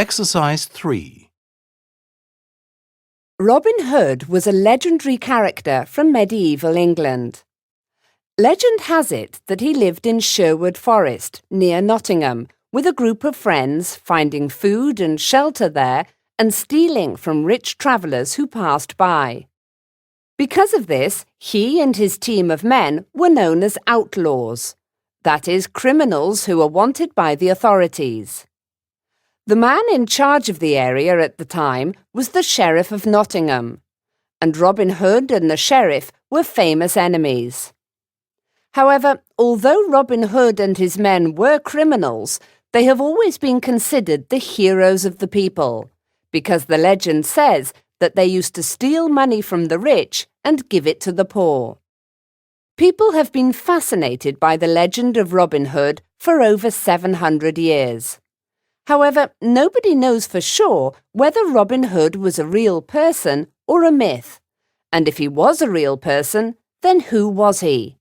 Exercise 3. Robin Hood was a legendary character from medieval England. Legend has it that he lived in Sherwood Forest, near Nottingham, with a group of friends, finding food and shelter there and stealing from rich travellers who passed by. Because of this, he and his team of men were known as outlaws, that is, criminals who were wanted by the authorities. The man in charge of the area at the time was the Sheriff of Nottingham, and Robin Hood and the Sheriff were famous enemies. However, although Robin Hood and his men were criminals, they have always been considered the heroes of the people, because the legend says that they used to steal money from the rich and give it to the poor. People have been fascinated by the legend of Robin Hood for over 700 years. However, nobody knows for sure whether Robin Hood was a real person or a myth, and if he was a real person, then who was he?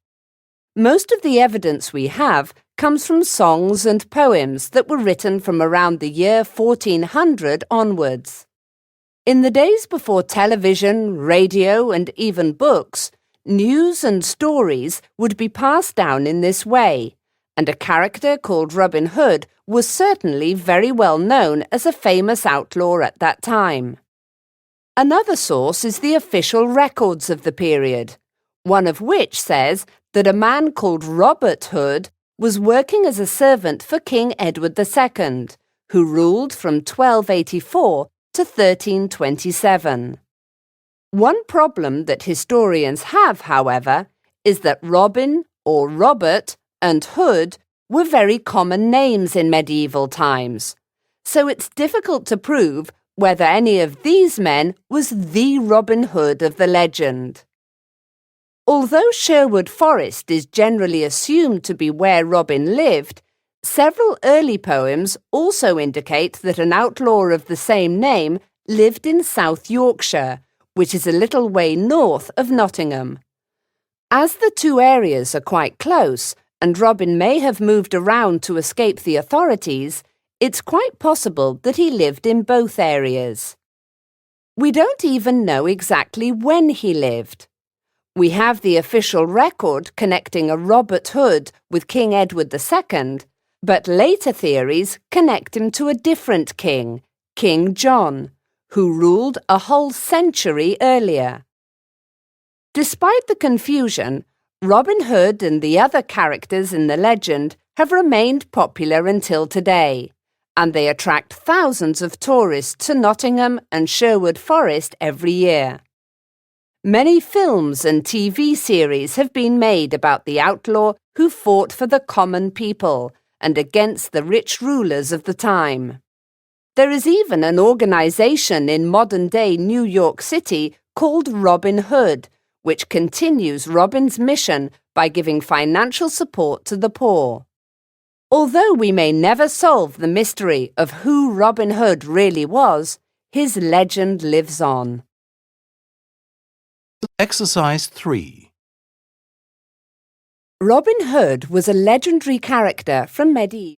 Most of the evidence we have comes from songs and poems that were written from around the year 1400 onwards. In the days before television, radio, and even books, news and stories would be passed down in this way, and a character called Robin Hood was certainly very well known as a famous outlaw at that time. Another source is the official records of the period, one of which says that a man called Robert Hood was working as a servant for King Edward II, who ruled from 1284 to 1327. One problem that historians have, however, is that Robin or Robert and Hood were very common names in medieval times, so it's difficult to prove whether any of these men was the Robin Hood of the legend. Although Sherwood Forest is generally assumed to be where Robin lived, several early poems also indicate that an outlaw of the same name lived in South Yorkshire, which is a little way north of Nottingham. As the two areas are quite close, and Robin may have moved around to escape the authorities, it's quite possible that he lived in both areas. We don't even know exactly when he lived. We have the official record connecting a Robert Hood with King Edward II, but later theories connect him to a different king, King John, who ruled a whole century earlier. Despite the confusion, Robin Hood and the other characters in the legend have remained popular until today, and they attract thousands of tourists to Nottingham and Sherwood Forest every year. Many films and TV series have been made about the outlaw who fought for the common people and against the rich rulers of the time. There is even an organization in modern-day New York City called Robin Hood, which continues Robin's mission by giving financial support to the poor. Although we may never solve the mystery of who Robin Hood really was, his legend lives on. Exercise 3. Robin Hood was a legendary character from medieval